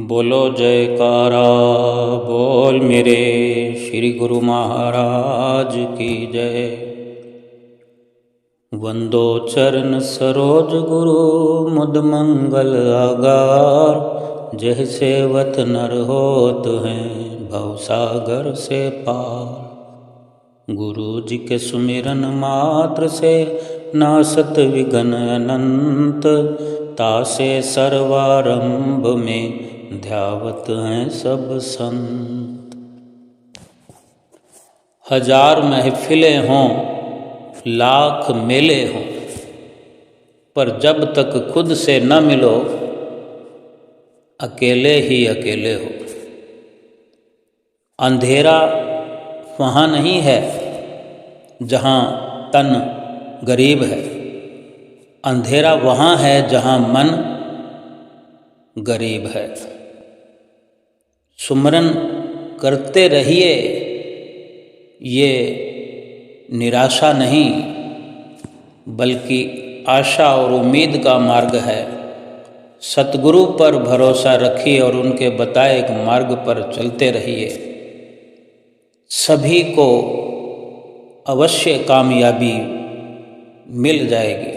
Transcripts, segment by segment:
बोलो जयकारा बोल मेरे श्री गुरु महाराज की जय। वंदो चरण सरोज गुरु मुद मंगल आगार। जह सेवत नर होत हैं भवसागर से पार। गुरु जी के सुमिरन मात्र से नासत विघ्न अनंत। तासे सर्वारंभ में ध्यावत हैं सब संत। हजार महफिलें हों लाख मेले हों, पर जब तक खुद से न मिलो अकेले ही अकेले हो। अंधेरा वहाँ नहीं है जहाँ तन गरीब है, अंधेरा वहाँ है जहाँ मन गरीब है। सुमरन करते रहिए, ये निराशा नहीं बल्कि आशा और उम्मीद का मार्ग है। सतगुरु पर भरोसा रखिए और उनके बताए एक मार्ग पर चलते रहिए। सभी को अवश्य कामयाबी मिल जाएगी।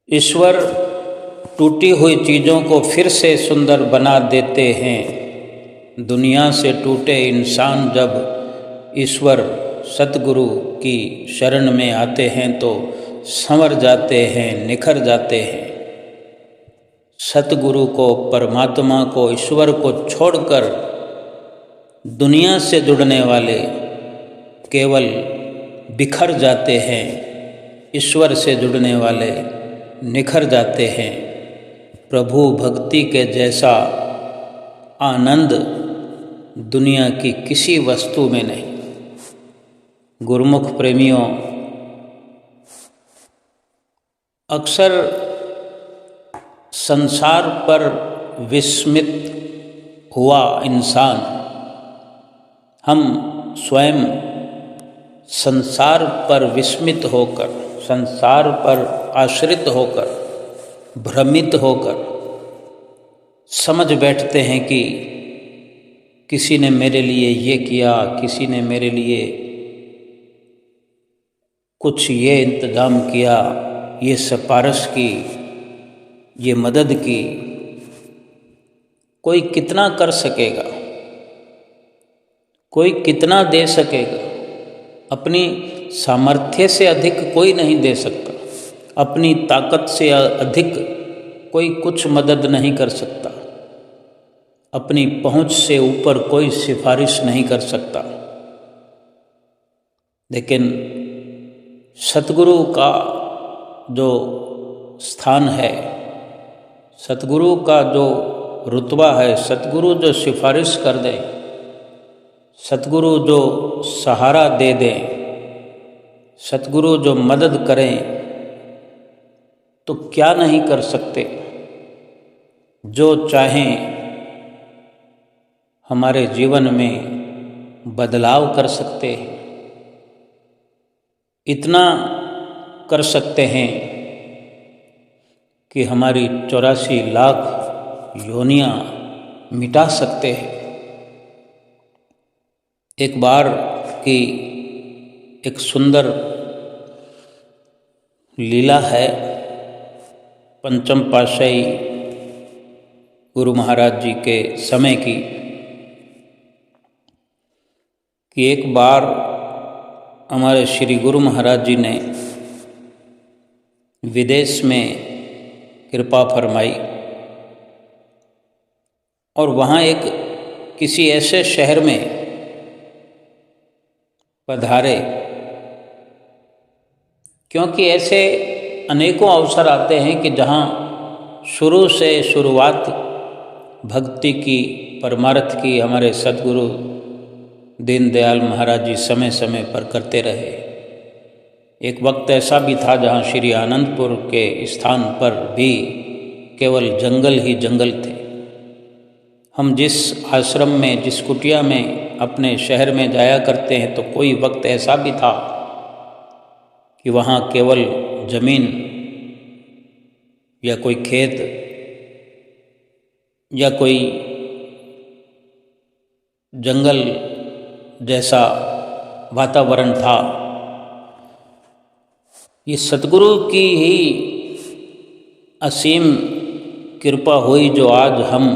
ईश्वर टूटी हुई चीज़ों को फिर से सुंदर बना देते हैं। दुनिया से टूटे इंसान जब ईश्वर सतगुरु की शरण में आते हैं तो संवर जाते हैं, निखर जाते हैं। सतगुरु को, परमात्मा को, ईश्वर को छोड़कर दुनिया से जुड़ने वाले केवल बिखर जाते हैं, ईश्वर से जुड़ने वाले निखर जाते हैं। प्रभु भक्ति के जैसा आनंद दुनिया की किसी वस्तु में नहीं। गुरुमुख प्रेमियों, अक्सर संसार पर विस्मित हुआ इंसान, हम स्वयं संसार पर विस्मित होकर, संसार पर आश्रित होकर, भ्रमित होकर समझ बैठते हैं कि किसी ने मेरे लिए ये किया, किसी ने मेरे लिए कुछ ये इंतज़ाम किया, ये सिफारिश की, ये मदद की। कोई कितना कर सकेगा, कोई कितना दे सकेगा। अपनी सामर्थ्य से अधिक कोई नहीं दे सकता, अपनी ताकत से अधिक कोई कुछ मदद नहीं कर सकता, अपनी पहुंच से ऊपर कोई सिफारिश नहीं कर सकता। लेकिन सतगुरु का जो स्थान है, सतगुरु का जो रुतबा है, सतगुरु जो सिफारिश कर दें, सतगुरु जो सहारा दे दें, सतगुरु जो मदद करें, तो क्या नहीं कर सकते। जो चाहें हमारे जीवन में बदलाव कर सकते हैं। इतना कर सकते हैं कि हमारी 84 लाख योनियां मिटा सकते हैं। एक बार की एक सुंदर लीला है पंचम पातशाही गुरु महाराज जी के समय की, कि एक बार हमारे श्री गुरु महाराज जी ने विदेश में कृपा फरमाई और वहाँ एक किसी ऐसे शहर में पधारे, क्योंकि ऐसे अनेकों अवसर आते हैं कि जहाँ शुरू से शुरुआत भक्ति की, परमार्थ की हमारे सद्गुरु दीनदयाल महाराज जी समय समय पर करते रहे। एक वक्त ऐसा भी था जहाँ श्री आनंदपुर के स्थान पर भी केवल जंगल ही जंगल थे। हम जिस आश्रम में, जिस कुटिया में अपने शहर में जाया करते हैं, तो कोई वक्त ऐसा भी था कि वहाँ केवल जमीन या कोई खेत या कोई जंगल जैसा वातावरण था। ये सतगुरु की ही असीम कृपा हुई जो आज हम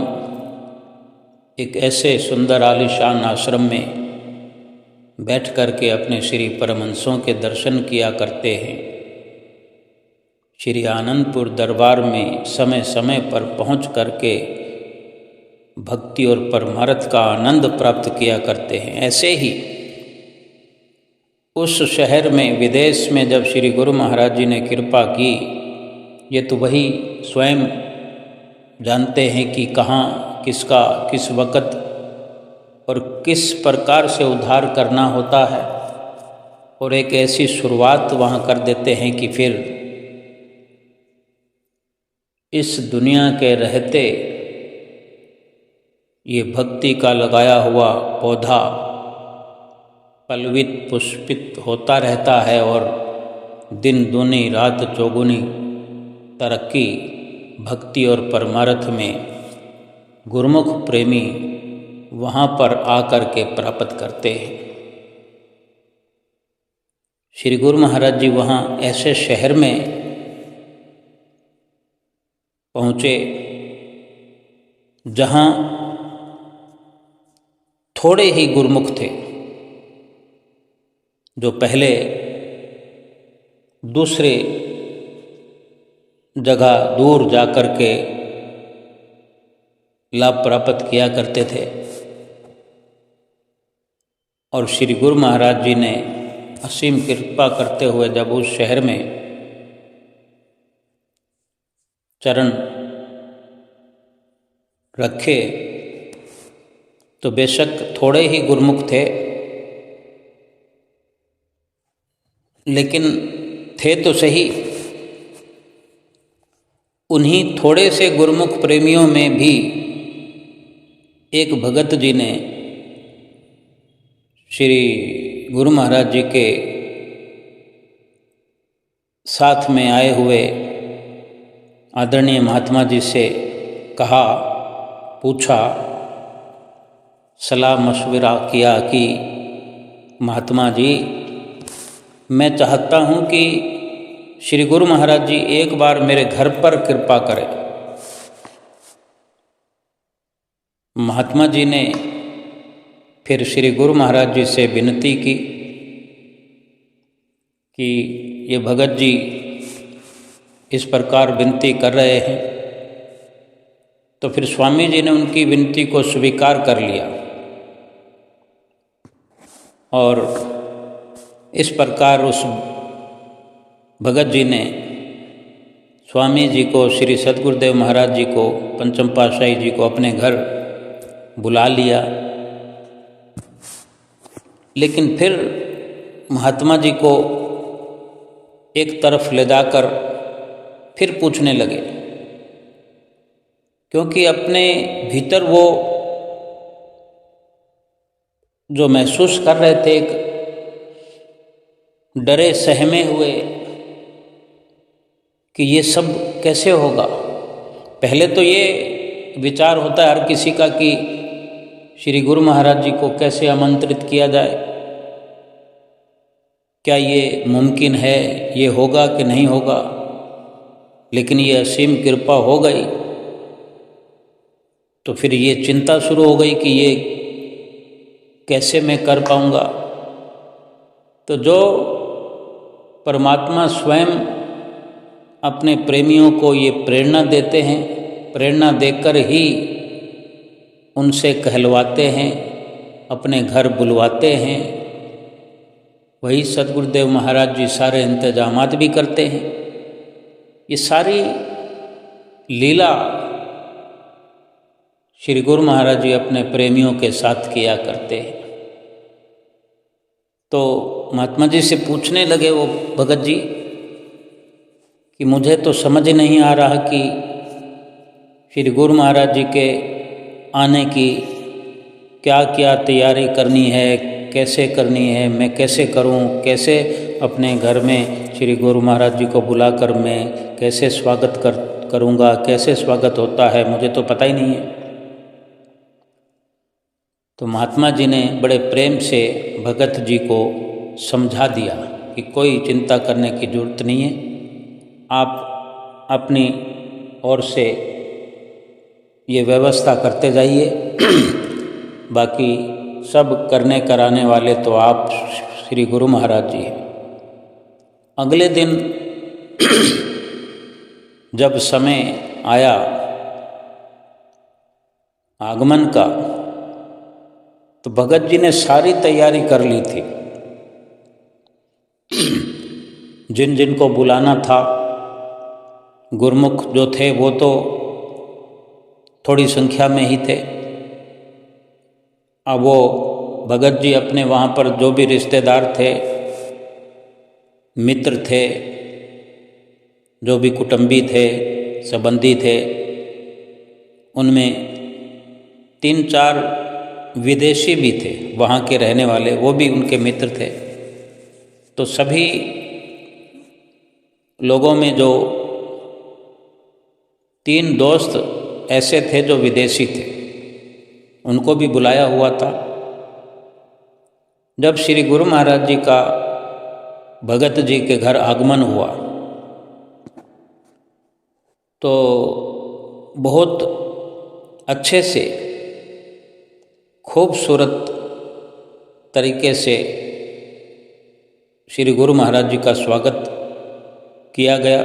एक ऐसे सुंदर आलीशान आश्रम में बैठ कर के अपने श्री परमहंसों के दर्शन किया करते हैं। श्री आनंदपुर दरबार में समय समय पर पहुंच करके भक्ति और परमार्थ का आनंद प्राप्त किया करते हैं। ऐसे ही उस शहर में विदेश में जब श्री गुरु महाराज जी ने कृपा की, ये तो वही स्वयं जानते हैं कि कहाँ किसका किस वक़्त और किस प्रकार से उद्धार करना होता है, और एक ऐसी शुरुआत वहाँ कर देते हैं कि फिर इस दुनिया के रहते ये भक्ति का लगाया हुआ पौधा पल्वित पुष्पित होता रहता है और दिन दूनी रात चौगुनी तरक्की भक्ति और परमार्थ में गुरुमुख प्रेमी वहाँ पर आकर के प्राप्त करते हैं। श्री गुरु महाराज जी वहाँ ऐसे शहर में पहुँचे जहाँ थोड़े ही गुरुमुख थे, जो पहले दूसरे जगह दूर जाकर के लाभ प्राप्त किया करते थे। और श्री गुरु महाराज जी ने असीम कृपा करते हुए जब उस शहर में चरण रखे तो बेशक थोड़े ही गुरुमुख थे, लेकिन थे तो सही। उन्हीं थोड़े से गुरुमुख प्रेमियों में भी एक भगत जी ने श्री गुरु महाराज जी के साथ में आए हुए आदरणीय महात्मा जी से कहा, पूछा, सलाह मशवरा किया कि महात्मा जी, मैं चाहता हूँ कि श्री गुरु महाराज जी एक बार मेरे घर पर कृपा करें। महात्मा जी ने फिर श्री गुरु महाराज जी से विनती की कि ये भगत जी इस प्रकार विनती कर रहे हैं। तो फिर स्वामी जी ने उनकी विनती को स्वीकार कर लिया और इस प्रकार उस भगत जी ने स्वामी जी को, श्री सद्गुरुदेव महाराज जी को, पंचम पातशाही जी को अपने घर बुला लिया। लेकिन फिर महात्मा जी को एक तरफ ले जाकर फिर पूछने लगे, क्योंकि अपने भीतर वो जो महसूस कर रहे थे, एक डरे सहमे हुए कि ये सब कैसे होगा। पहले तो ये विचार होता है हर किसी का कि श्री गुरु महाराज जी को कैसे आमंत्रित किया जाए, क्या ये मुमकिन है, ये होगा कि नहीं होगा। लेकिन ये असीम कृपा हो गई तो फिर ये चिंता शुरू हो गई कि ये कैसे मैं कर पाऊंगा। तो जो परमात्मा स्वयं अपने प्रेमियों को ये प्रेरणा देते हैं, प्रेरणा देकर ही उनसे कहलवाते हैं, अपने घर बुलवाते हैं, वही सद्गुरुदेव महाराज जी सारे इंतजामात भी करते हैं। ये सारी लीला श्री गुरु महाराज जी अपने प्रेमियों के साथ किया करते हैं। तो महात्मा जी से पूछने लगे वो भगत जी कि मुझे तो समझ नहीं आ रहा कि श्री गुरु महाराज जी के आने की क्या क्या तैयारी करनी है, कैसे करनी है, मैं कैसे करूं, कैसे अपने घर में श्री गुरु महाराज जी को बुलाकर मैं कैसे स्वागत करूंगा, कैसे स्वागत होता है, मुझे तो पता ही नहीं है। तो महात्मा जी ने बड़े प्रेम से भगत जी को समझा दिया कि कोई चिंता करने की जरूरत नहीं है, आप अपनी ओर से ये व्यवस्था करते जाइए, बाकी सब करने कराने वाले तो आप श्री गुरु महाराज जी हैं। अगले दिन जब समय आया आगमन का, तो भगत जी ने सारी तैयारी कर ली थी। जिन जिन को बुलाना था, गुरमुख जो थे वो तो थोड़ी संख्या में ही थे। अब वो भगत जी अपने वहाँ पर जो भी रिश्तेदार थे, मित्र थे, जो भी कुटुंबी थे, संबंधी थे, उनमें 3-4 विदेशी भी थे, वहाँ के रहने वाले, वो भी उनके मित्र थे। तो सभी लोगों में जो 3 दोस्त ऐसे थे जो विदेशी थे, उनको भी बुलाया हुआ था। जब श्री गुरु महाराज जी का भगत जी के घर आगमन हुआ तो बहुत अच्छे से खूबसूरत तरीके से श्री गुरु महाराज जी का स्वागत किया गया,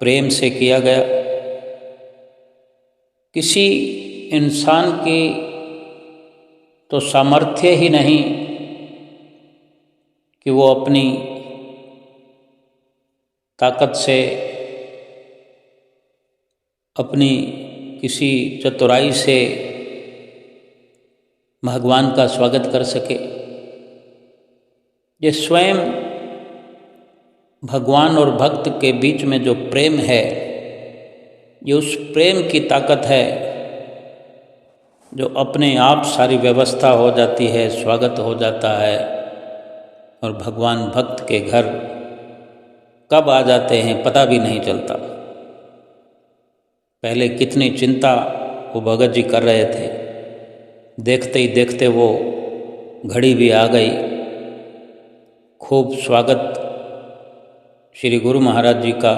प्रेम से किया गया। किसी इंसान की तो सामर्थ्य ही नहीं कि वो अपनी ताकत से, अपनी किसी चतुराई से भगवान का स्वागत कर सके। ये स्वयं भगवान और भक्त के बीच में जो प्रेम है, ये उस प्रेम की ताकत है जो अपने आप सारी व्यवस्था हो जाती है, स्वागत हो जाता है, और भगवान भक्त के घर कब आ जाते हैं पता भी नहीं चलता। पहले कितनी चिंता वो भगत जी कर रहे थे, देखते ही देखते वो घड़ी भी आ गई। खूब स्वागत श्री गुरु महाराज जी का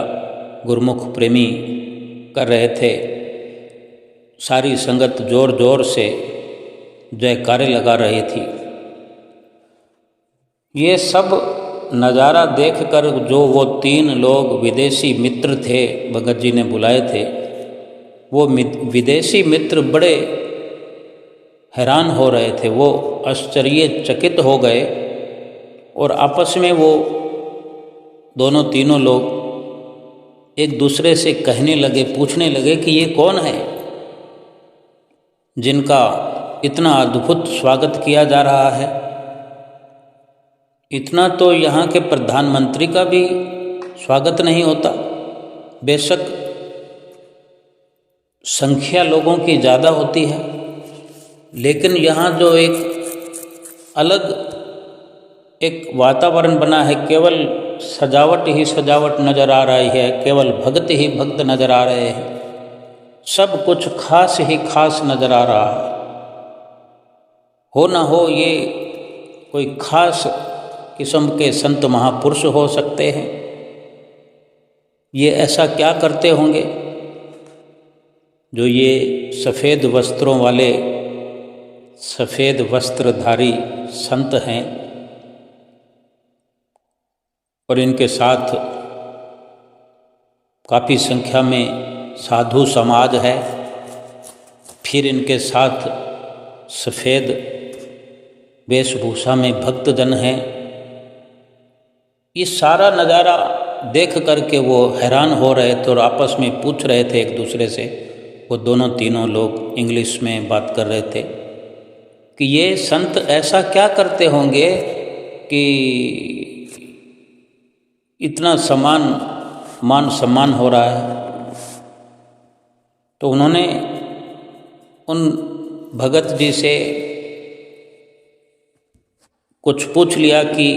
गुरुमुख प्रेमी कर रहे थे। सारी संगत जोर जोर से जयकारे लगा रही थी। ये सब नज़ारा देखकर जो वो 3 लोग विदेशी मित्र थे भगत जी ने बुलाए थे, वो विदेशी मित्र बड़े हैरान हो रहे थे। वो आश्चर्यचकित हो गए और आपस में वो दोनों तीनों लोग एक दूसरे से कहने लगे, पूछने लगे कि ये कौन है जिनका इतना अद्भुत स्वागत किया जा रहा है। इतना तो यहाँ के प्रधानमंत्री का भी स्वागत नहीं होता। बेशक संख्या लोगों की ज़्यादा होती है, लेकिन यहाँ जो एक अलग एक वातावरण बना है, केवल सजावट ही सजावट नज़र आ रही है, केवल भक्त ही भक्त नज़र आ रहे हैं, सब कुछ खास ही खास नज़र आ रहा है। हो ना हो ये कोई खास किस्म के संत महापुरुष हो सकते हैं। ये ऐसा क्या करते होंगे जो ये सफ़ेद वस्त्रों वाले, सफ़ेद वस्त्रधारी संत हैं और इनके साथ काफ़ी संख्या में साधु समाज है, फिर इनके साथ सफ़ेद वेशभूषा में भक्तजन हैं। ये सारा नज़ारा देख करके वो हैरान हो रहे थे और आपस में पूछ रहे थे एक दूसरे से। वो दोनों तीनों लोग इंग्लिश में बात कर रहे थे कि ये संत ऐसा क्या करते होंगे कि इतना मान सम्मान हो रहा है। तो उन्होंने उन भगत जी से कुछ पूछ लिया कि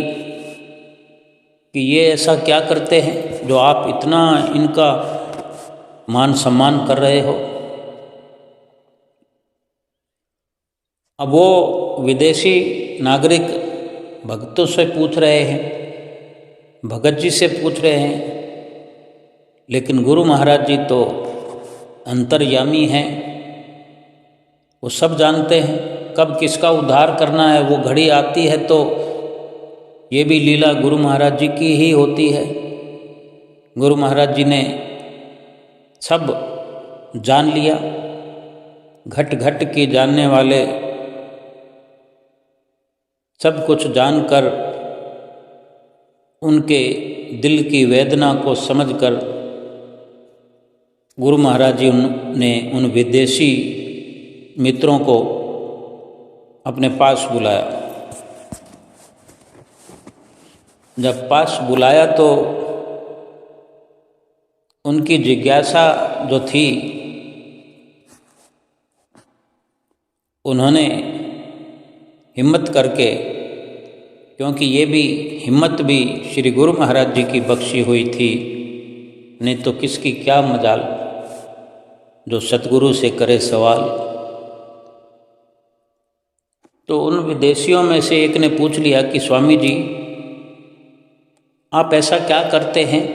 ये ऐसा क्या करते हैं जो आप इतना इनका मान सम्मान कर रहे हो। अब वो विदेशी नागरिक भक्तों से पूछ रहे हैं, भगत जी से पूछ रहे हैं, लेकिन गुरु महाराज जी तो अंतर्यामी हैं, वो सब जानते हैं कब किसका उद्धार करना है। वो घड़ी आती है तो ये भी लीला गुरु महाराज जी की ही होती है। गुरु महाराज जी ने सब जान लिया, घट घट की जानने वाले, सब कुछ जानकर उनके दिल की वेदना को समझकर गुरु महाराज जी ने उन विदेशी मित्रों को अपने पास बुलाया। जब पास बुलाया तो उनकी जिज्ञासा जो थी, उन्होंने हिम्मत करके, क्योंकि ये भी हिम्मत भी श्री गुरु महाराज जी की बख्शी हुई थी, नहीं तो किसकी क्या मजाल जो सतगुरु से करे सवाल। तो उन विदेशियों में से एक ने पूछ लिया कि स्वामी जी, आप ऐसा क्या करते हैं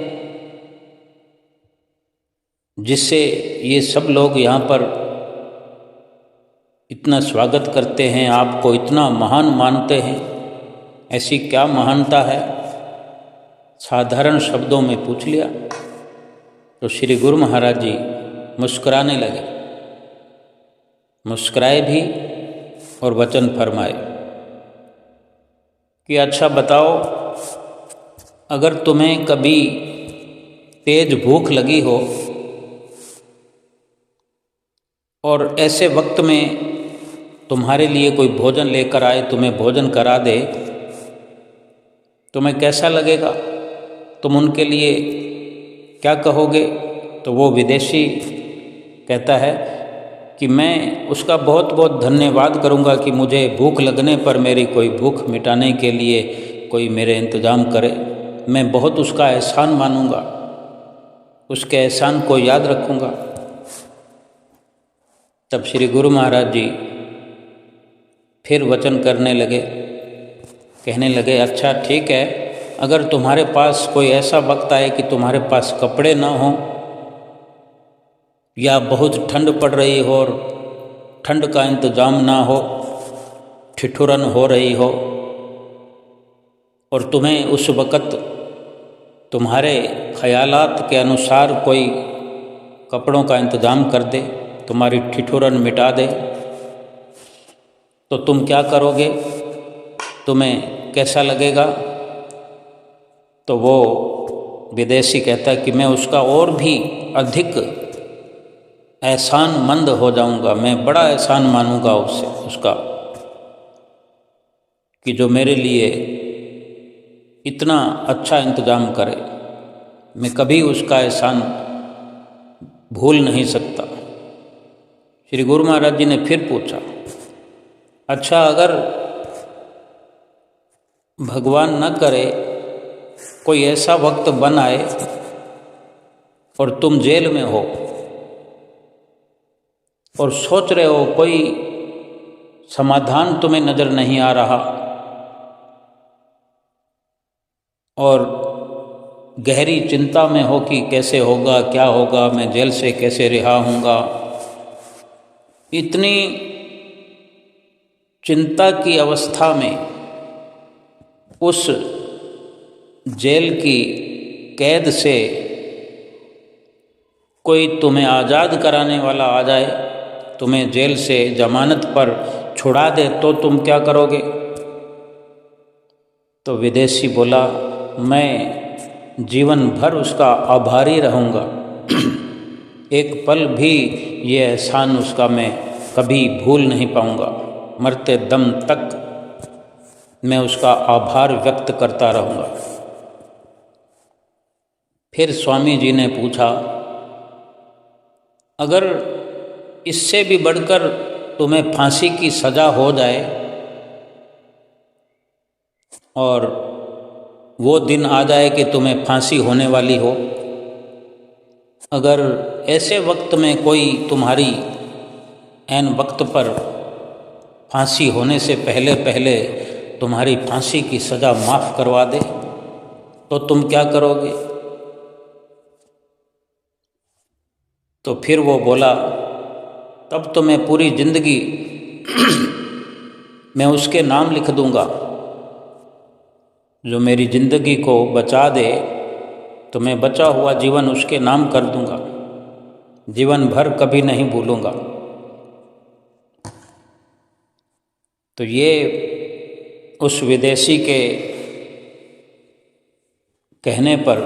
जिससे ये सब लोग यहाँ पर इतना स्वागत करते हैं, आपको इतना महान मानते हैं, ऐसी क्या महानता है? साधारण शब्दों में पूछ लिया। तो श्री गुरु महाराज जी मुस्कुराने लगे, मुस्कुराए भी और वचन फरमाए कि अच्छा बताओ, अगर तुम्हें कभी तेज भूख लगी हो और ऐसे वक्त में तुम्हारे लिए कोई भोजन लेकर आए, तुम्हें भोजन करा दे, तुम्हें कैसा लगेगा? तुम उनके लिए क्या कहोगे? तो वो विदेशी कहता है कि मैं उसका बहुत बहुत धन्यवाद करूंगा कि मुझे भूख लगने पर मेरी कोई भूख मिटाने के लिए कोई मेरे इंतज़ाम करे। मैं बहुत उसका एहसान मानूंगा, उसके एहसान को याद रखूंगा। तब श्री गुरु महाराज जी फिर वचन करने लगे, कहने लगे, अच्छा ठीक है, अगर तुम्हारे पास कोई ऐसा वक्त आए कि तुम्हारे पास कपड़े ना हो या बहुत ठंड पड़ रही हो और ठंड का इंतज़ाम ना हो, ठिठुरन हो रही हो, और तुम्हें उस वक़्त तुम्हारे ख़यालात के अनुसार कोई कपड़ों का इंतज़ाम कर दे, तुम्हारी ठिठुरन मिटा दे, तो तुम क्या करोगे? तुम्हें कैसा लगेगा? तो वो विदेशी कहता है कि मैं उसका और भी अधिक एहसानमंद हो जाऊंगा, मैं बड़ा एहसान मानूंगा उसका कि जो मेरे लिए इतना अच्छा इंतज़ाम करे। मैं कभी उसका एहसान भूल नहीं सकता। श्री गुरु महाराज जी ने फिर पूछा, अच्छा अगर भगवान न करे कोई ऐसा वक्त बन आए और तुम जेल में हो और सोच रहे हो, कोई समाधान तुम्हें नज़र नहीं आ रहा और गहरी चिंता में हो कि कैसे होगा, क्या होगा, मैं जेल से कैसे रिहा होऊंगा, इतनी चिंता की अवस्था में उस जेल की कैद से कोई तुम्हें आज़ाद कराने वाला आ जाए, तुम्हें जेल से जमानत पर छुड़ा दे, तो तुम क्या करोगे? तो विदेशी बोला, मैं जीवन भर उसका आभारी रहूँगा, एक पल भी ये एहसान उसका मैं कभी भूल नहीं पाऊँगा, मरते दम तक मैं उसका आभार व्यक्त करता रहूँगा। फिर स्वामी जी ने पूछा, अगर इससे भी बढ़कर तुम्हें फांसी की सज़ा हो जाए और वो दिन आ जाए कि तुम्हें फांसी होने वाली हो, अगर ऐसे वक्त में कोई तुम्हारी ऐन वक्त पर फांसी होने से पहले पहले तुम्हारी फांसी की सज़ा माफ़ करवा दे तो तुम क्या करोगे? तो फिर वो बोला, तब तो मैं पूरी जिंदगी मैं उसके नाम लिख दूंगा, जो मेरी जिंदगी को बचा दे तो मैं बचा हुआ जीवन उसके नाम कर दूंगा, जीवन भर कभी नहीं भूलूंगा। तो ये उस विदेशी के कहने पर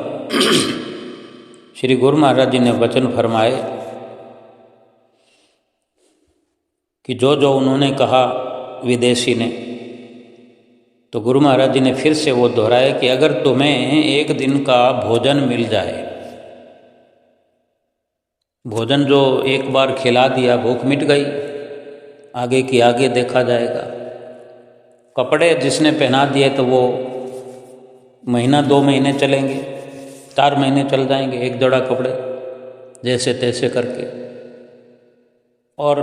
श्री गुरु महाराज जी ने वचन फरमाए कि जो जो उन्होंने कहा विदेशी ने, तो गुरु महाराज जी ने फिर से वो दोहराया कि अगर तुम्हें एक दिन का भोजन मिल जाए, भोजन जो एक बार खिला दिया भूख मिट गई, आगे की आगे देखा जाएगा। कपड़े जिसने पहना दिए तो वो महीना 2 महीने चलेंगे, 4 महीने चल जाएंगे एक जोड़ा कपड़े जैसे तैसे करके। और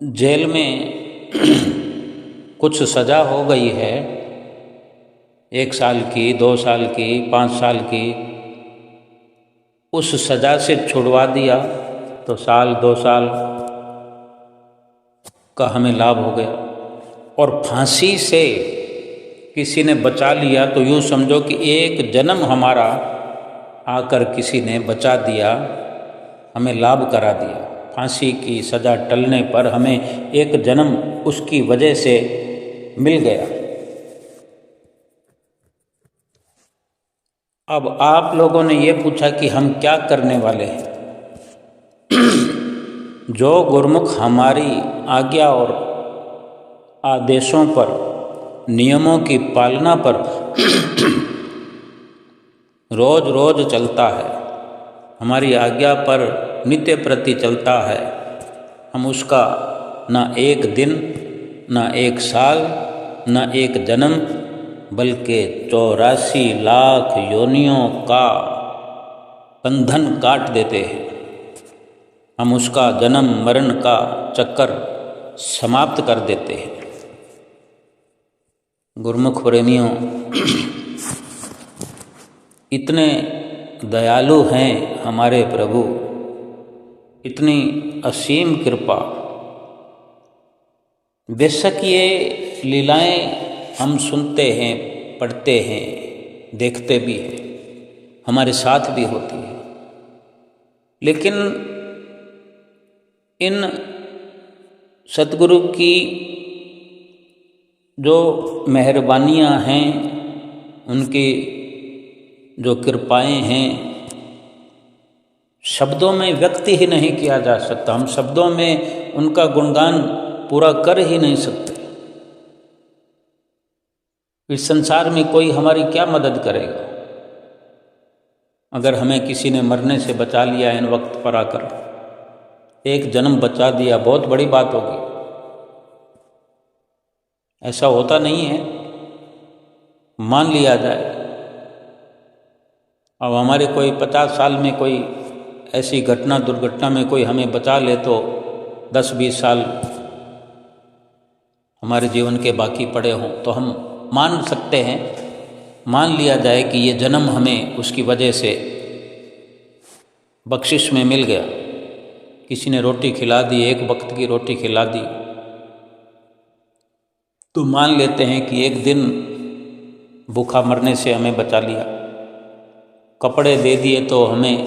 जेल में कुछ सज़ा हो गई है, 1 साल की, 2 साल की, 5 साल की, उस सज़ा से छुड़वा दिया तो 1 साल 2 साल का हमें लाभ हो गया। और फांसी से किसी ने बचा लिया तो यूँ समझो कि एक जन्म हमारा आकर किसी ने बचा दिया, हमें लाभ करा दिया। फांसी की सज़ा टलने पर हमें एक जन्म उसकी वजह से मिल गया। अब आप लोगों ने ये पूछा कि हम क्या करने वाले हैं। जो गुरुमुख हमारी आज्ञा और आदेशों पर, नियमों की पालना पर रोज रोज चलता है, हमारी आज्ञा पर नित्य प्रति चलता है, हम उसका ना एक दिन, ना एक साल, ना एक जन्म, बल्कि 84 लाख योनियों का बंधन काट देते हैं। हम उसका जन्म मरण का चक्कर समाप्त कर देते हैं। गुरुमुख प्रेमियों, इतने दयालु हैं हमारे प्रभु, इतनी असीम कृपा। बेशक ये लीलाएं हम सुनते हैं, पढ़ते हैं, देखते भी हैं, हमारे साथ भी होती है, लेकिन इन सतगुरु की जो मेहरबानियाँ हैं, उनकी जो कृपाएं हैं, शब्दों में व्यक्त ही नहीं किया जा सकता। हम शब्दों में उनका गुणगान पूरा कर ही नहीं सकते। इस संसार में कोई हमारी क्या मदद करेगा? अगर हमें किसी ने मरने से बचा लिया इन वक्त पर आकर, एक जन्म बचा दिया, बहुत बड़ी बात होगी। ऐसा होता नहीं है, मान लिया जाए। अब हमारे कोई 50 साल में कोई ऐसी घटना, दुर्घटना में कोई हमें बचा ले तो 10-20 साल हमारे जीवन के बाकी पड़े हों तो हम मान सकते हैं, मान लिया जाए कि ये जन्म हमें उसकी वजह से बख्शिश में मिल गया। किसी ने रोटी खिला दी, एक वक्त की रोटी खिला दी, तो मान लेते हैं कि एक दिन भूखा मरने से हमें बचा लिया। कपड़े दे दिए तो हमें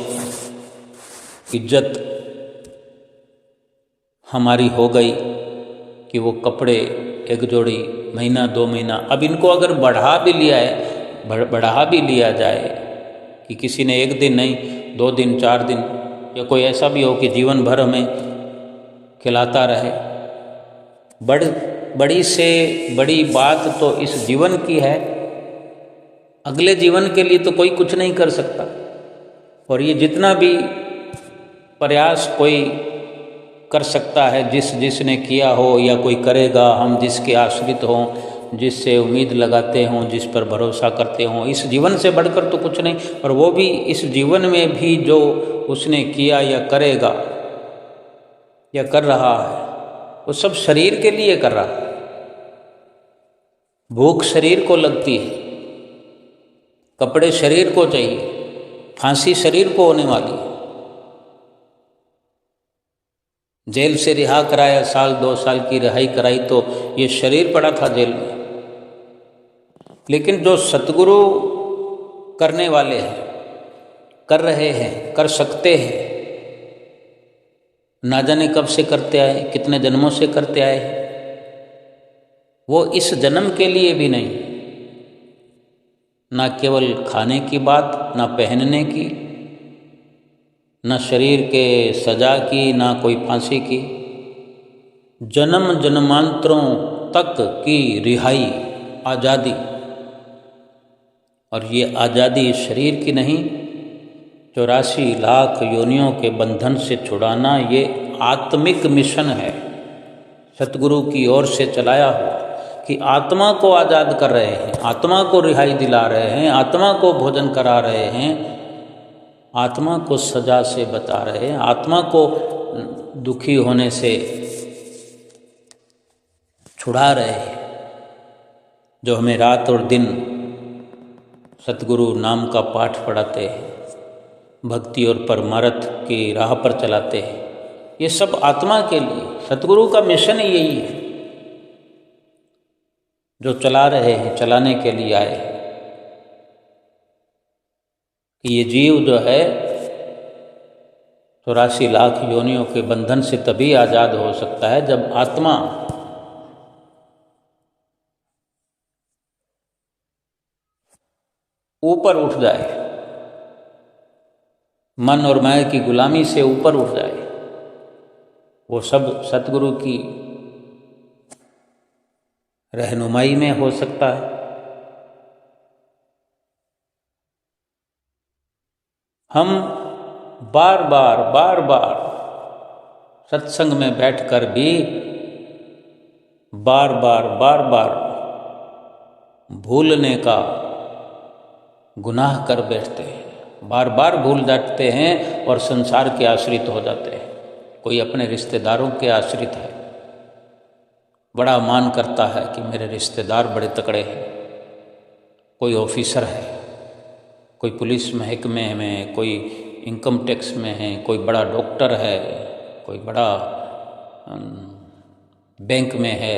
इज्जत हमारी हो गई कि वो कपड़े एक जोड़ी, महीना 2 महीना। अब इनको अगर बढ़ा भी लिया जाए कि किसी ने एक दिन नहीं, 2 दिन, 4 दिन, या कोई ऐसा भी हो कि जीवन भर हमें खिलाता रहे। बड़ी से बड़ी बात तो इस जीवन की है, अगले जीवन के लिए तो कोई कुछ नहीं कर सकता। और ये जितना भी प्रयास कोई कर सकता है, जिसने किया हो या कोई करेगा, हम जिसके आश्रित हों, जिससे उम्मीद लगाते हों, जिस पर भरोसा करते हों, इस जीवन से बढ़कर तो कुछ नहीं। और वो भी इस जीवन में भी जो उसने किया या करेगा या कर रहा है, वो सब शरीर के लिए कर रहा है। भूख शरीर को लगती है, कपड़े शरीर को चाहिए, फांसी शरीर को होने वाली है। जेल से रिहा कराया, 1-2 साल की रिहाई कराई तो ये शरीर पड़ा था जेल में। लेकिन जो सतगुरु करने वाले हैं, कर रहे हैं, कर सकते हैं, ना जाने कब से करते आए, कितने जन्मों से करते आए हैं, वो इस जन्म के लिए भी नहीं, ना केवल खाने की बात, ना पहनने की, न शरीर के सजा की, ना कोई फांसी की, जन्म जन्मांतरों तक की रिहाई, आज़ादी। और ये आज़ादी इस शरीर की नहीं, 84 लाख योनियों के बंधन से छुड़ाना, ये आत्मिक मिशन है, सतगुरु की ओर से चलाया हुआ, कि आत्मा को आज़ाद कर रहे हैं, आत्मा को रिहाई दिला रहे हैं, आत्मा को भोजन करा रहे हैं, आत्मा को सजा से बचा रहे हैं, आत्मा को दुखी होने से छुड़ा रहे हैं। जो हमें रात और दिन सतगुरु नाम का पाठ पढ़ाते हैं, भक्ति और परमार्थ की राह पर चलाते हैं, ये सब आत्मा के लिए, सतगुरु का मिशन ही यही है जो चला रहे हैं, चलाने के लिए आए हैं। कि ये जीव जो है 84 लाख योनियों के बंधन से तभी आज़ाद हो सकता है जब आत्मा ऊपर उठ जाए, मन और माया की गुलामी से ऊपर उठ जाए। वो सब सतगुरु की रहनुमाई में हो सकता है। हम बार बार सत्संग में बैठकर भी बार बार भूलने का गुनाह कर बैठते हैं, बार बार भूल जाते हैं और संसार के आश्रित हो जाते हैं। कोई अपने रिश्तेदारों के आश्रित है, बड़ा मान करता है कि मेरे रिश्तेदार बड़े तकड़े हैं, कोई ऑफिसर है, कोई पुलिस महकमे में, कोई इनकम टैक्स में है, कोई बड़ा डॉक्टर है, कोई बड़ा बैंक में है,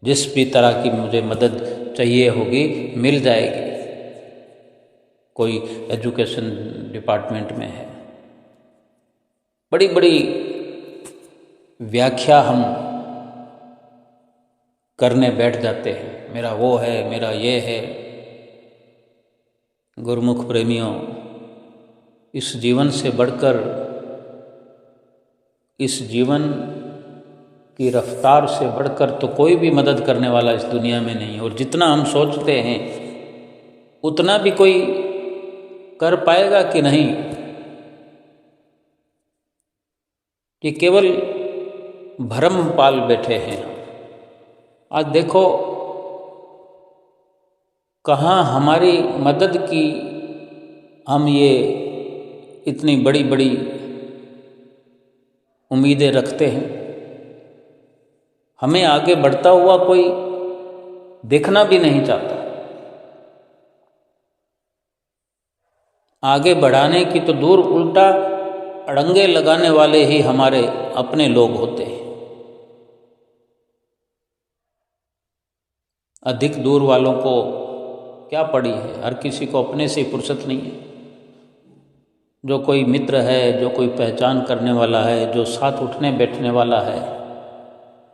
जिस भी तरह की मुझे मदद चाहिए होगी मिल जाएगी। कोई एजुकेशन डिपार्टमेंट में है। बड़ी बड़ी व्याख्या हम करने बैठ जाते हैं, मेरा वो है, मेरा ये है। गुरुमुख प्रेमियों, इस जीवन से बढ़कर, इस जीवन की रफ्तार से बढ़कर तो कोई भी मदद करने वाला इस दुनिया में नहीं है। और जितना हम सोचते हैं उतना भी कोई कर पाएगा कि नहीं, कि केवल भ्रम पाल बैठे हैं। आज देखो कहाँ हमारी मदद की हम ये इतनी बड़ी बड़ी उम्मीदें रखते हैं। हमें आगे बढ़ता हुआ कोई देखना भी नहीं चाहता। आगे बढ़ाने की तो दूर, उल्टा अड़ंगे लगाने वाले ही हमारे अपने लोग होते हैं। अधिक दूर वालों को क्या पड़ी है, हर किसी को अपने से फुर्सत नहीं है। जो कोई मित्र है, जो कोई पहचान करने वाला है, जो साथ उठने बैठने वाला है,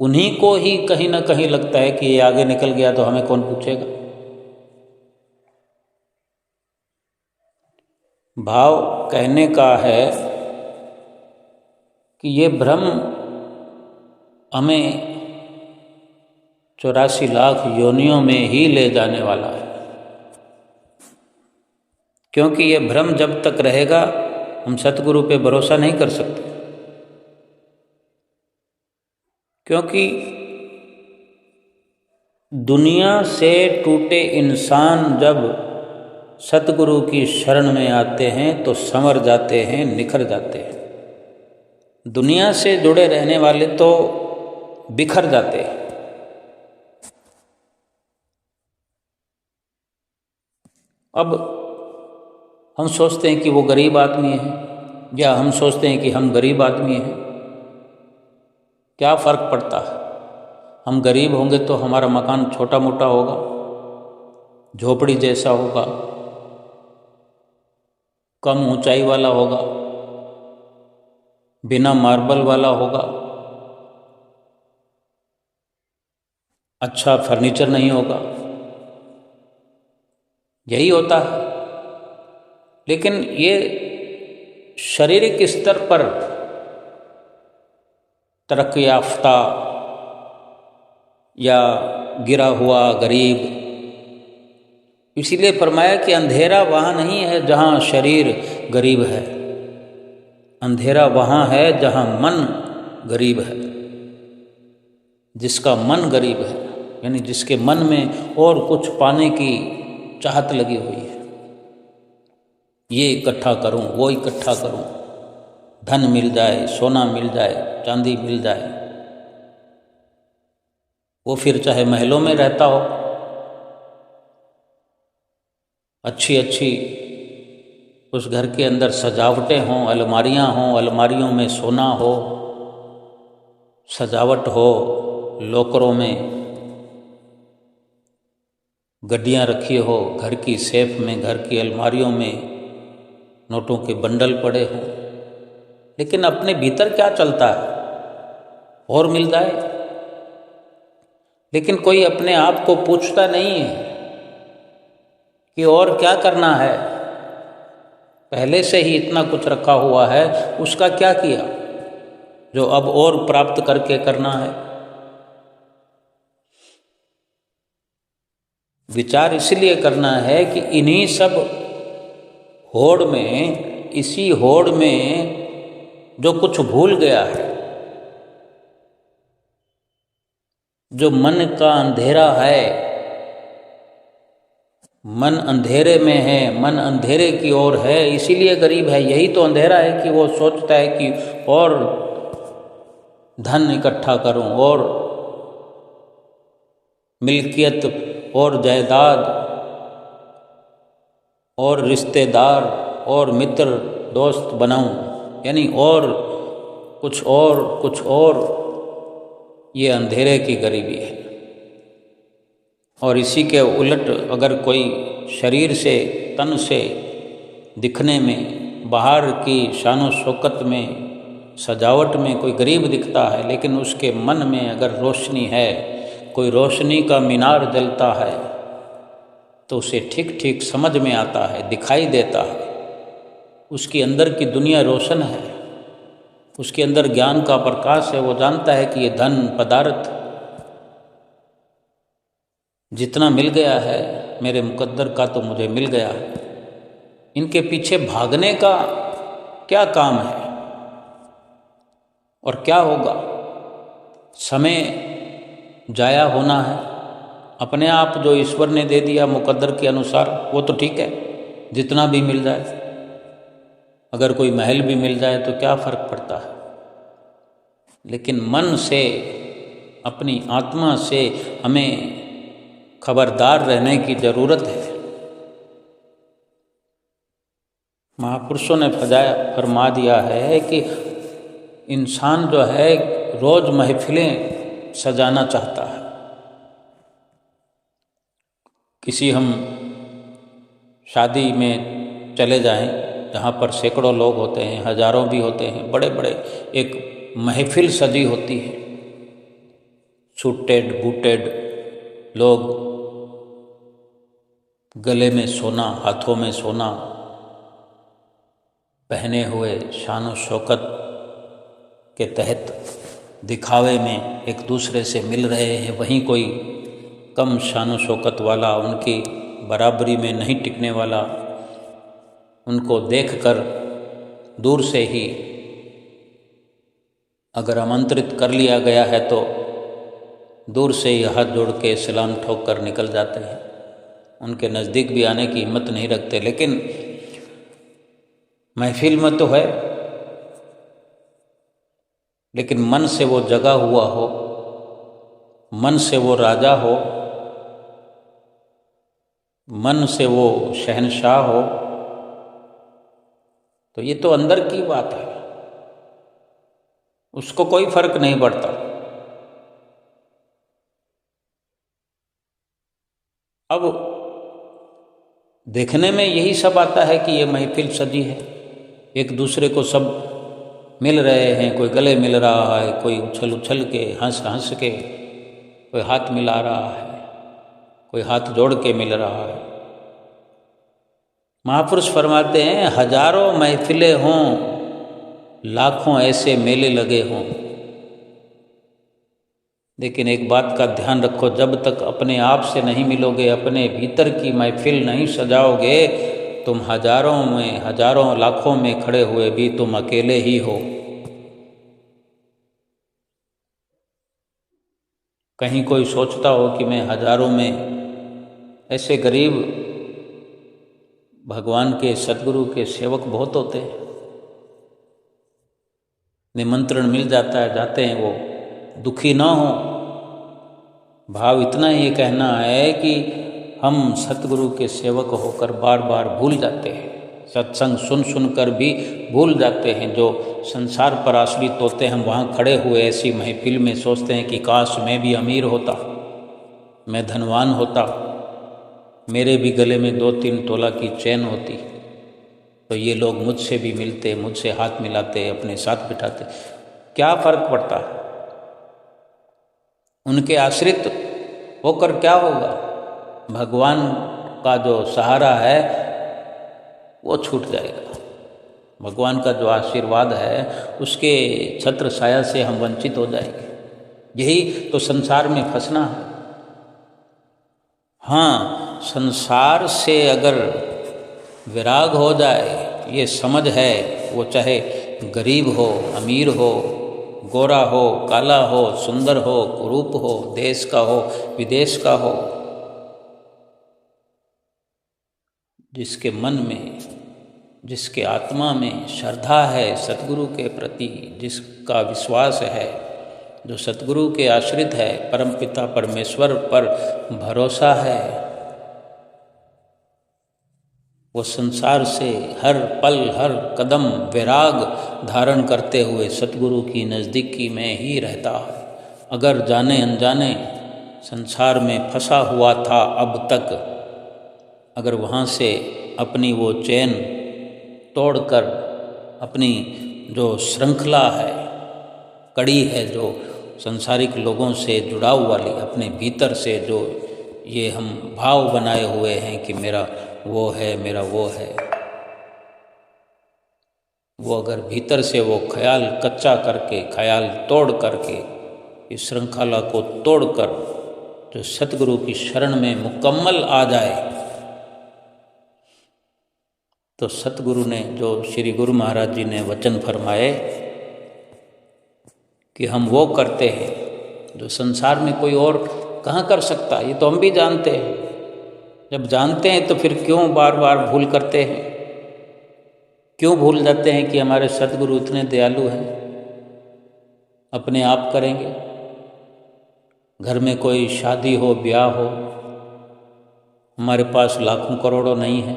उन्हीं को ही कहीं ना कहीं लगता है कि ये आगे निकल गया तो हमें कौन पूछेगा। भाव कहने का है कि ये भ्रम हमें 84 लाख योनियों में ही ले जाने वाला है। क्योंकि ये भ्रम जब तक रहेगा हम सतगुरु पे भरोसा नहीं कर सकते। क्योंकि दुनिया से टूटे इंसान जब सतगुरु की शरण में आते हैं तो संवर जाते हैं, निखर जाते हैं। दुनिया से जुड़े रहने वाले तो बिखर जाते हैं। अब हम सोचते हैं कि वो गरीब आदमी है, या हम सोचते हैं कि हम गरीब आदमी हैं। क्या फ़र्क पड़ता है? हम गरीब होंगे तो हमारा मकान छोटा मोटा होगा, झोपड़ी जैसा होगा, कम ऊंचाई वाला होगा, बिना मार्बल वाला होगा, अच्छा फर्नीचर नहीं होगा। यही होता है। लेकिन ये शारीरिक स्तर पर तरक्की याफ्ता या गिरा हुआ गरीब, इसीलिए फरमाया कि अंधेरा वहाँ नहीं है जहाँ शरीर गरीब है, अंधेरा वहाँ है जहाँ मन गरीब है। जिसका मन गरीब है, यानी जिसके मन में और कुछ पाने की चाहत लगी हुई है, ये इकट्ठा करूं, वो इकट्ठा करूं, धन मिल जाए, सोना मिल जाए, चांदी मिल जाए, वो फिर चाहे महलों में रहता हो, अच्छी अच्छी उस घर के अंदर सजावटें हों, अलमारियां हों, अलमारियों में सोना हो, सजावट हो, लॉकरों में गड्डियां रखी हो, घर की सेफ में, घर की अलमारियों में नोटों के बंडल पड़े हों, लेकिन अपने भीतर क्या चलता है? और मिल जाए। लेकिन कोई अपने आप को पूछता नहीं है कि और क्या करना है। पहले से ही इतना कुछ रखा हुआ है, उसका क्या किया जो अब और प्राप्त करके करना है? विचार इसलिए करना है कि इन्हीं सब होड़ में, इसी होड़ में जो कुछ भूल गया है, जो मन का अंधेरा है, मन अंधेरे में है, मन अंधेरे की ओर है, इसीलिए गरीब है। यही तो अंधेरा है कि वो सोचता है कि और धन इकट्ठा करूं, और मिल्कियत, और जायदाद, और रिश्तेदार, और मित्र दोस्त बनाऊं, यानी और कुछ और कुछ और। ये अंधेरे की गरीबी है। और इसी के उलट अगर कोई शरीर से, तन से, दिखने में, बाहर की शानो शौकत में, सजावट में कोई गरीब दिखता है, लेकिन उसके मन में अगर रोशनी है, कोई रोशनी का मीनार जलता है, तो उसे ठीक ठीक समझ में आता है, दिखाई देता है। उसकी अंदर की दुनिया रोशन है, उसके अंदर ज्ञान का प्रकाश है। वो जानता है कि ये धन पदार्थ जितना मिल गया है, मेरे मुकद्दर का तो मुझे मिल गया है। इनके पीछे भागने का क्या काम है और क्या होगा? समय जाया होना है। अपने आप जो ईश्वर ने दे दिया मुकद्दर के अनुसार, वो तो ठीक है, जितना भी मिल जाए। अगर कोई महल भी मिल जाए तो क्या फर्क पड़ता है? लेकिन मन से, अपनी आत्मा से हमें खबरदार रहने की जरूरत है। महापुरुषों ने फरमा दिया है कि इंसान जो है रोज महफिलें सजाना चाहता है। किसी हम शादी में चले जाएं, जहाँ पर सैकड़ों लोग होते हैं, हजारों भी होते हैं, बड़े बड़े एक महफिल सजी होती है, सूटेड बूटेड लोग, गले में सोना, हाथों में सोना पहने हुए, शान शौकत के तहत दिखावे में एक दूसरे से मिल रहे हैं। वहीं कोई कम शान शौकत वाला, उनकी बराबरी में नहीं टिकने वाला, उनको देखकर दूर से ही अगर आमंत्रित कर लिया गया है तो दूर से ही हाथ जोड़ के सलाम ठोक कर निकल जाते हैं। उनके नज़दीक भी आने की हिम्मत नहीं रखते। लेकिन महफिल में तो है लेकिन मन से वो जगा हुआ हो, मन से वो राजा हो, मन से वो शहंशाह हो, तो ये तो अंदर की बात है, उसको कोई फर्क नहीं पड़ता। अब देखने में यही सब आता है कि ये महफिल सजी है, एक दूसरे को सब मिल रहे हैं, कोई गले मिल रहा है, कोई उछल उछल के हंस हंस के, कोई हाथ मिला रहा है, कोई हाथ जोड़ के मिल रहा है। महापुरुष फरमाते हैं, हजारों महफिलें हों, लाखों ऐसे मेले लगे हों, लेकिन एक बात का ध्यान रखो, जब तक अपने आप से नहीं मिलोगे, अपने भीतर की महफिल नहीं सजाओगे, तुम हजारों में, हजारों लाखों में खड़े हुए भी तुम अकेले ही हो। कहीं कोई सोचता हो कि मैं हजारों में, ऐसे गरीब भगवान के सदगुरु के सेवक बहुत होते हैं, निमंत्रण मिल जाता है, जाते हैं, वो दुखी ना हो। भाव इतना ही कहना है कि हम सतगुरु के सेवक होकर बार बार भूल जाते हैं, सत्संग सुन सुनकर भी भूल जाते हैं। जो संसार पर आश्रित होते हैं, हम वहाँ खड़े हुए ऐसी महफिल में सोचते हैं कि काश मैं भी अमीर होता, मैं धनवान होता, मेरे भी गले में 2-3 तोला की चैन होती, तो ये लोग मुझसे भी मिलते, मुझसे हाथ मिलाते, अपने साथ बिठाते, क्या फर्क पड़ता है? उनके आश्रित होकर क्या होगा? भगवान का जो सहारा है वो छूट जाएगा, भगवान का जो आशीर्वाद है उसके छत्र छाया से हम वंचित हो जाएंगे। यही तो संसार में फंसना है। हाँ, संसार से अगर विराग हो जाए, ये समझ है, वो चाहे गरीब हो, अमीर हो, गोरा हो, काला हो, सुंदर हो, कुरूप हो, देश का हो, विदेश का हो, जिसके मन में, जिसके आत्मा में श्रद्धा है सतगुरु के प्रति, जिसका विश्वास है, जो सतगुरु के आश्रित है, परमपिता परमेश्वर पर भरोसा है, वो संसार से हर पल हर कदम वैराग धारण करते हुए सतगुरु की नज़दीकी में ही रहता है। अगर जाने अनजाने संसार में फंसा हुआ था अब तक, अगर वहाँ से अपनी वो चैन तोड़कर, अपनी जो श्रृंखला है, कड़ी है जो संसारिक लोगों से जुड़ाव वाली, अपने भीतर से जो ये हम भाव बनाए हुए हैं कि मेरा वो है, मेरा वो है, वो अगर भीतर से वो ख्याल कच्चा करके, ख्याल तोड़ करके, इस श्रृंखला को तोड़कर जो सतगुरु की शरण में मुकम्मल आ जाए, तो सतगुरु ने, जो श्री गुरु महाराज जी ने वचन फरमाए कि हम वो करते हैं जो संसार में कोई और कहाँ कर सकता, ये तो हम भी जानते हैं। जब जानते हैं तो फिर क्यों बार बार भूल करते हैं? क्यों भूल जाते हैं कि हमारे सतगुरु इतने दयालु हैं? अपने आप करेंगे। घर में कोई शादी हो, ब्याह हो, हमारे पास लाखों करोड़ों नहीं है,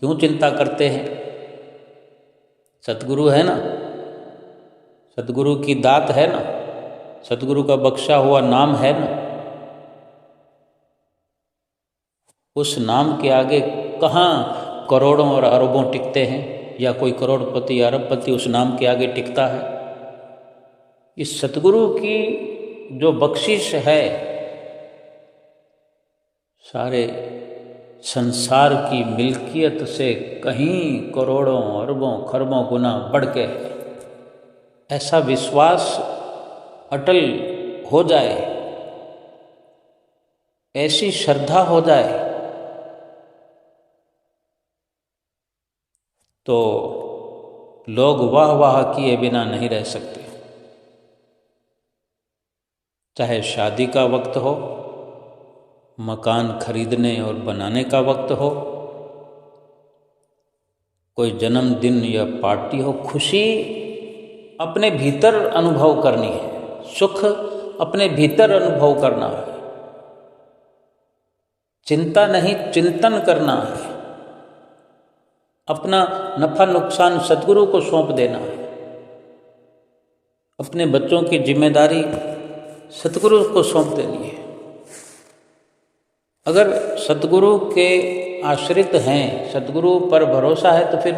क्यों चिंता करते हैं? सतगुरु है ना, सतगुरु की दात है ना, सतगुरु का बख्शा हुआ नाम है ना, उस नाम के आगे कहाँ करोड़ों और अरबों टिकते हैं, या कोई करोड़पति अरबपति उस नाम के आगे टिकता है? इस सतगुरु की जो बख्शिश है, सारे संसार की मिल्कियत से कहीं करोड़ों अरबों खरबों गुना बढ़ के, ऐसा विश्वास अटल हो जाए, ऐसी श्रद्धा हो जाए, तो लोग वाह वाह किए बिना नहीं रह सकते। चाहे शादी का वक्त हो, मकान खरीदने और बनाने का वक्त हो, कोई जन्मदिन या पार्टी हो, खुशी अपने भीतर अनुभव करनी है, सुख अपने भीतर अनुभव करना है, चिंता नहीं चिंतन करना है, अपना नफा नुकसान सद्गुरु को सौंप देना है, अपने बच्चों की जिम्मेदारी सद्गुरु को सौंप देनी है। अगर सद्गुरु के आश्रित हैं, सद्गुरु पर भरोसा है, तो फिर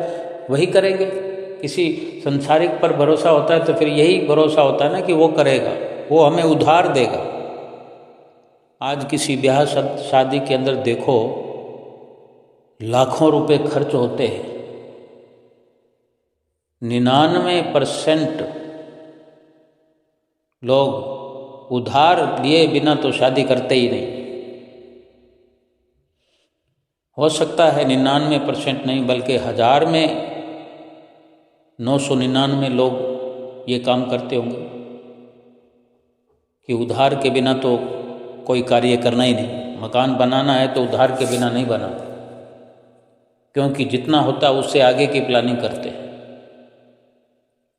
वही करेंगे। किसी संसारिक पर भरोसा होता है तो फिर यही भरोसा होता है ना कि वो करेगा, वो हमें उधार देगा। आज किसी ब्याह शादी के अंदर देखो, लाखों रुपए खर्च होते हैं, 99% लोग उधार लिए बिना तो शादी करते ही नहीं। हो सकता है 99% नहीं बल्कि 1000 में 999 लोग ये काम करते होंगे कि उधार के बिना तो कोई कार्य करना ही नहीं। मकान बनाना है तो उधार के बिना नहीं बना, क्योंकि जितना होता है उससे आगे की प्लानिंग करते हैं।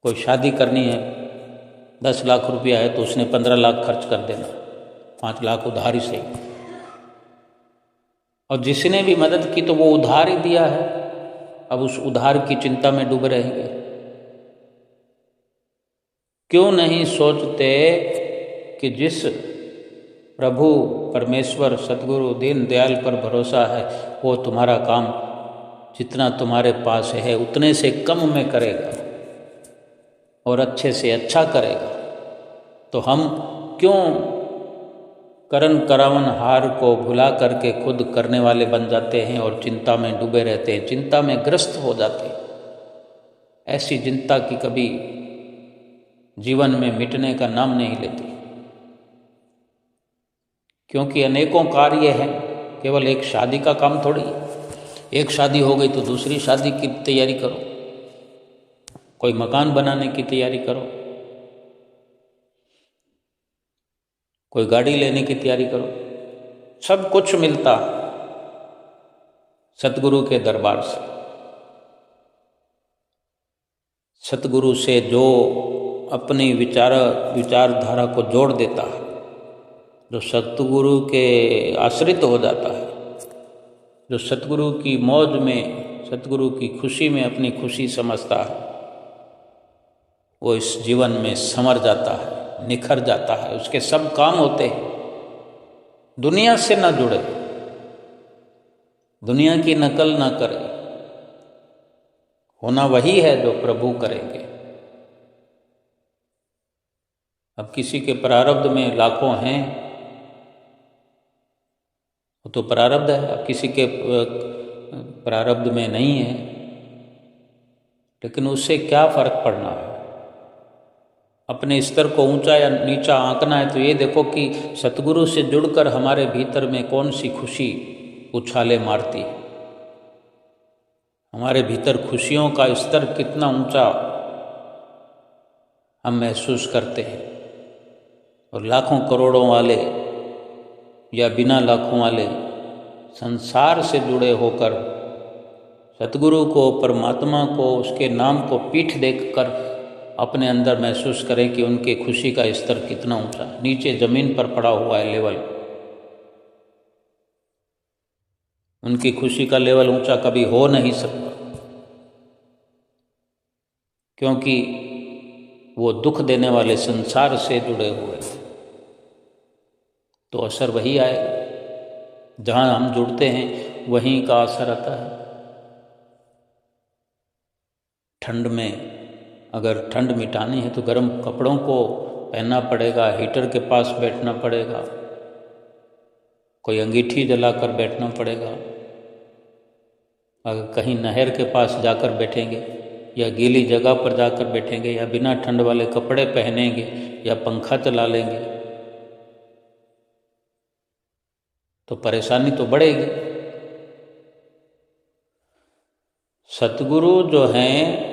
कोई शादी करनी है, 10 लाख रुपया है तो उसने 15 लाख खर्च कर देना, 5 लाख उधार ही सही। और जिसने भी मदद की तो वो उधार ही दिया है, अब उस उधार की चिंता में डूबे रहेंगे। क्यों नहीं सोचते कि जिस प्रभु परमेश्वर सद्गुरु दीन दयाल पर भरोसा है वो तुम्हारा काम जितना तुम्हारे पास है उतने से कम में करेगा और अच्छे से अच्छा करेगा। तो हम क्यों करन करावन हार को भुला करके खुद करने वाले बन जाते हैं और चिंता में डूबे रहते हैं, चिंता में ग्रस्त हो जाते हैं। ऐसी चिंता की कभी जीवन में मिटने का नाम नहीं लेती, क्योंकि अनेकों कार्य हैं, केवल एक शादी का काम थोड़ी। एक शादी हो गई तो दूसरी शादी की तैयारी करो, कोई मकान बनाने की तैयारी करो, कोई गाड़ी लेने की तैयारी करो। सब कुछ मिलता सतगुरु के दरबार से। सतगुरु से जो अपनी विचारधारा को जोड़ देता है, जो सतगुरु के आश्रित हो जाता है, जो सतगुरु की मौज में, सतगुरु की खुशी में अपनी खुशी समझता है, वो इस जीवन में संवर जाता है, निखर जाता है। उसके सब काम होते हैं, दुनिया से ना जुड़े, दुनिया की नकल ना करे, होना वही है जो प्रभु करेंगे। अब किसी के प्रारब्ध में लाखों हैं, वो तो प्रारब्ध है। अब किसी के प्रारब्ध में नहीं है, लेकिन उससे क्या फर्क पड़ना है। अपने स्तर को ऊंचा या नीचा आंकना है तो ये देखो कि सतगुरु से जुड़कर हमारे भीतर में कौन सी खुशी उछाले मारती है। हमारे भीतर खुशियों का स्तर कितना ऊंचा हम महसूस करते हैं। और लाखों करोड़ों वाले या बिना लाखों वाले संसार से जुड़े होकर सतगुरु को, परमात्मा को, उसके नाम को पीठ देखकर अपने अंदर महसूस करें कि उनके खुशी का स्तर कितना ऊंचा। नीचे जमीन पर पड़ा हुआ है लेवल, उनकी खुशी का लेवल ऊंचा कभी हो नहीं सकता, क्योंकि वो दुख देने वाले संसार से जुड़े हुए हैं। तो असर वही आएगा, जहाँ हम जुड़ते हैं वहीं का असर आता है। ठंड में अगर ठंड मिटानी है तो गर्म कपड़ों को पहनना पड़ेगा, हीटर के पास बैठना पड़ेगा, कोई अंगीठी जलाकर बैठना पड़ेगा। अगर कहीं नहर के पास जाकर बैठेंगे या गीली जगह पर जाकर बैठेंगे या बिना ठंड वाले कपड़े पहनेंगे या पंखा चला लेंगे तो परेशानी तो बढ़ेगी। सतगुरु जो हैं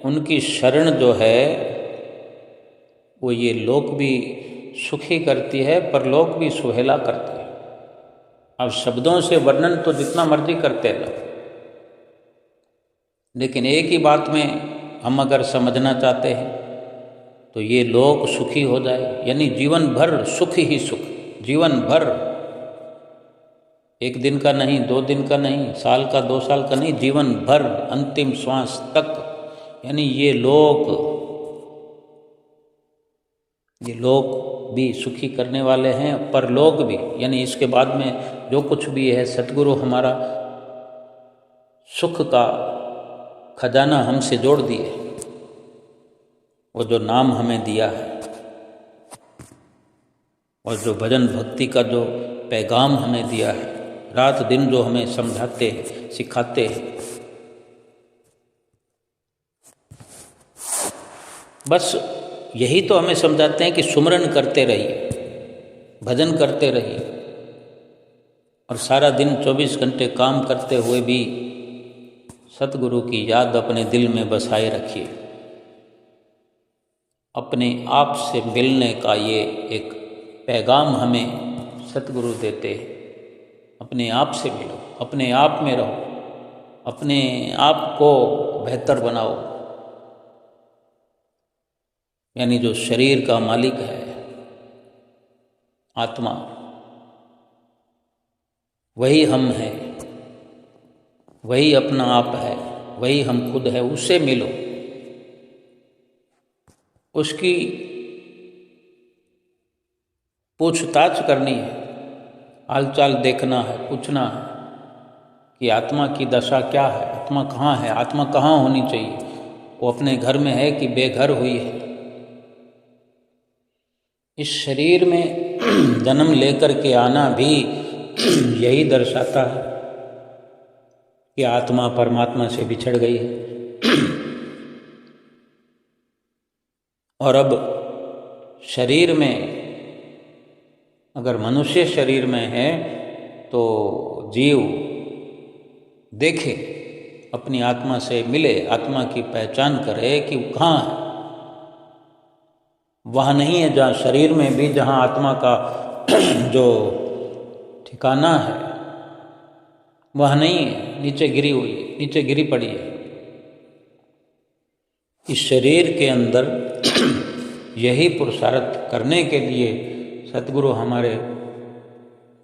उनकी शरण जो है वो ये लोक भी सुखी करती है, परलोक भी सुहेला करती है। अब शब्दों से वर्णन तो जितना मर्जी करते रहो, लेकिन एक ही बात में हम अगर समझना चाहते हैं तो ये लोक सुखी हो जाए, यानी जीवन भर सुख ही सुख, जीवन भर, एक दिन का नहीं, 2 दिन का नहीं, साल का 2 साल का नहीं, जीवन भर अंतिम श्वास तक। यानी ये लोक भी सुखी करने वाले हैं, परलोक भी, यानी इसके बाद में जो कुछ भी है सतगुरु हमारा सुख का खजाना हमसे जोड़ दिए, वो जो नाम हमें दिया है और जो भजन भक्ति का जो पैगाम हमें दिया है, रात दिन जो हमें समझाते हैं, सिखाते हैं, बस यही तो हमें समझाते हैं कि सुमरन करते रहिए, भजन करते रहिए, और सारा दिन 24 घंटे काम करते हुए भी सतगुरु की याद अपने दिल में बसाए रखिए। अपने आप से मिलने का ये एक पैगाम हमें सतगुरु देते हैं। अपने आप से मिलो, अपने आप में रहो, अपने आप को बेहतर बनाओ। यानी जो शरीर का मालिक है आत्मा, वही हम हैं, वही अपना आप है, वही हम खुद है, उससे मिलो, उसकी पूछताछ करनी है, हालचाल देखना है, पूछना है कि आत्मा की दशा क्या है, आत्मा कहाँ है, आत्मा कहाँ होनी चाहिए, वो अपने घर में है कि बेघर हुई है। इस शरीर में जन्म लेकर के आना भी यही दर्शाता है कि आत्मा परमात्मा से बिछड़ गई है। और अब शरीर में, अगर मनुष्य शरीर में है तो जीव देखे, अपनी आत्मा से मिले, आत्मा की पहचान करे कि वो कहाँ है। वहाँ नहीं है जहाँ शरीर में भी, जहाँ आत्मा का जो ठिकाना है वह नहीं है, नीचे गिरी हुई है, नीचे गिरी पड़ी है। इस शरीर के अंदर यही पुरुषार्थ करने के लिए सतगुरु हमारे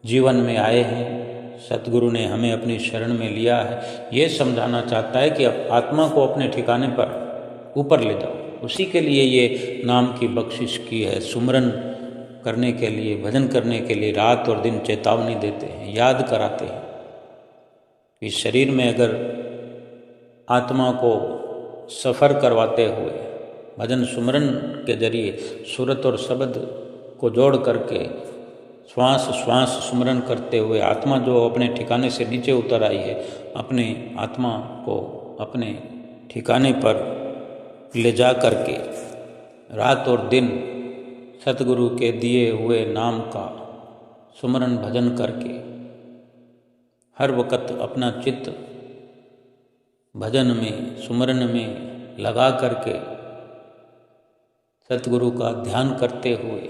जीवन में आए हैं। सतगुरु ने हमें अपनी शरण में लिया है, ये समझाना चाहता है कि आत्मा को अपने ठिकाने पर ऊपर ले जाओ। उसी के लिए ये नाम की बख्शिश की है, सुमरन करने के लिए, भजन करने के लिए रात और दिन चेतावनी देते हैं, याद कराते हैं। इस शरीर में अगर आत्मा को सफ़र करवाते हुए भजन सुमरन के जरिए सूरत और शब्द को जोड़ करके श्वास श्वास सुमरन करते हुए आत्मा जो अपने ठिकाने से नीचे उतर आई है, अपने आत्मा को अपने ठिकाने पर ले जा करके रात और दिन सतगुरु के दिए हुए नाम का सुमरन भजन करके हर वक़्त अपना चित्त भजन में, सुमरन में लगा करके सतगुरु का ध्यान करते हुए,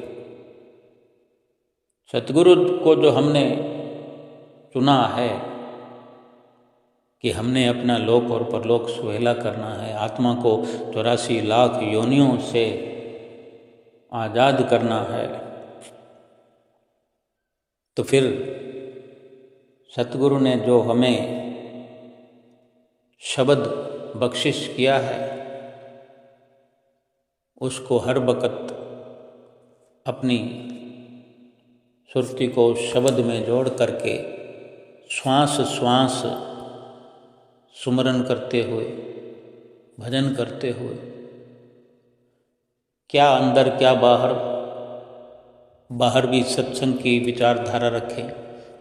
सतगुरु को जो हमने चुना है कि हमने अपना लोक और परलोक सुहेला करना है, आत्मा को 84 लाख योनियों से आज़ाद करना है, तो फिर सतगुरु ने जो हमें शब्द बख्शिश किया है उसको हर वक़्त अपनी सुरती को शब्द में जोड़ करके श्वास श्वास सुमरन करते हुए, भजन करते हुए, क्या अंदर क्या बाहर, बाहर भी सत्संग की विचारधारा रखें,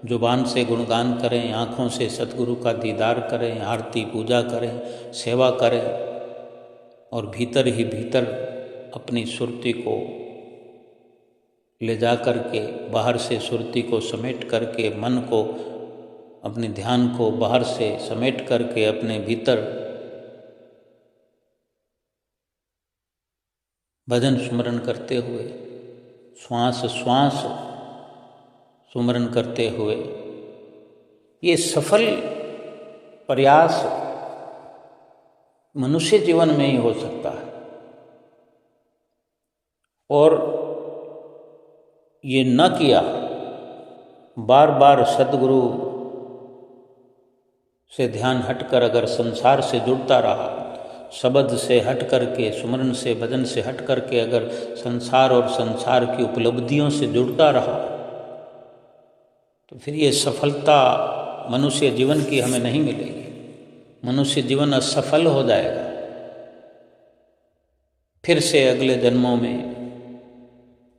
जुबान से गुणगान करें, आँखों से सतगुरु का दीदार करें, आरती पूजा करें, सेवा करें, और भीतर ही भीतर अपनी सुरती को ले जा कर के, बाहर से सुरती को समेट करके, मन को, अपने ध्यान को बाहर से समेट करके अपने भीतर भजन सुमरन करते हुए, श्वास श्वास सुमरन करते हुए, ये सफल प्रयास मनुष्य जीवन में ही हो सकता है। और ये न किया, बार बार सद्गुरु से ध्यान हटकर अगर संसार से जुड़ता रहा, शब्द से हट करके, सुमरन से, भजन से हट करके अगर संसार और संसार की उपलब्धियों से जुड़ता रहा, तो फिर ये सफलता मनुष्य जीवन की हमें नहीं मिलेगी। मनुष्य जीवन असफल हो जाएगा। फिर से अगले जन्मों में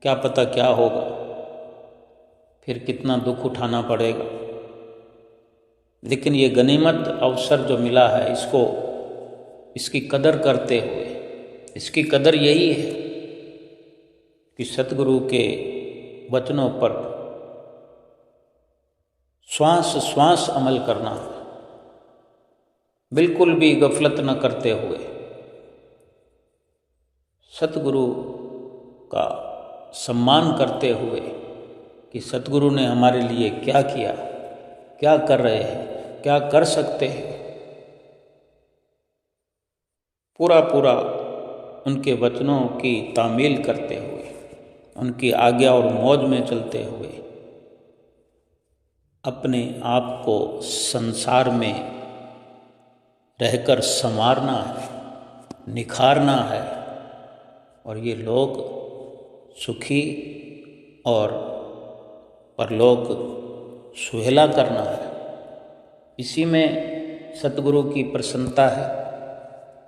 क्या पता क्या होगा, फिर कितना दुख उठाना पड़ेगा। लेकिन ये गनीमत अवसर जो मिला है, इसकी कदर करते हुए, इसकी कदर यही है कि सतगुरु के वचनों पर श्वास श्वास अमल करना है, बिल्कुल भी गफलत न करते हुए सतगुरु का सम्मान करते हुए कि सतगुरु ने हमारे लिए क्या किया, क्या कर रहे हैं, क्या कर सकते हैं, पूरा पूरा उनके वचनों की तामील करते हुए, उनकी आज्ञा और मौज में चलते हुए अपने आप को संसार में रहकर संवारना है, निखारना है, और ये लोक सुखी और परलोक सुहेला करना है। इसी में सतगुरु की प्रसन्नता है,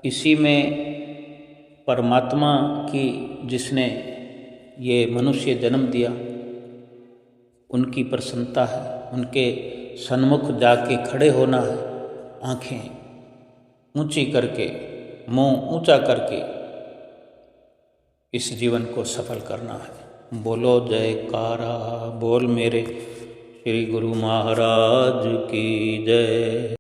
इसी में परमात्मा की, जिसने ये मनुष्य जन्म दिया, उनकी प्रसन्नता है। उनके सन्मुख जाके खड़े होना है, आंखें ऊंची करके, मुंह ऊंचा करके इस जीवन को सफल करना है। बोलो जयकारा बोल मेरे श्री गुरु महाराज की जय।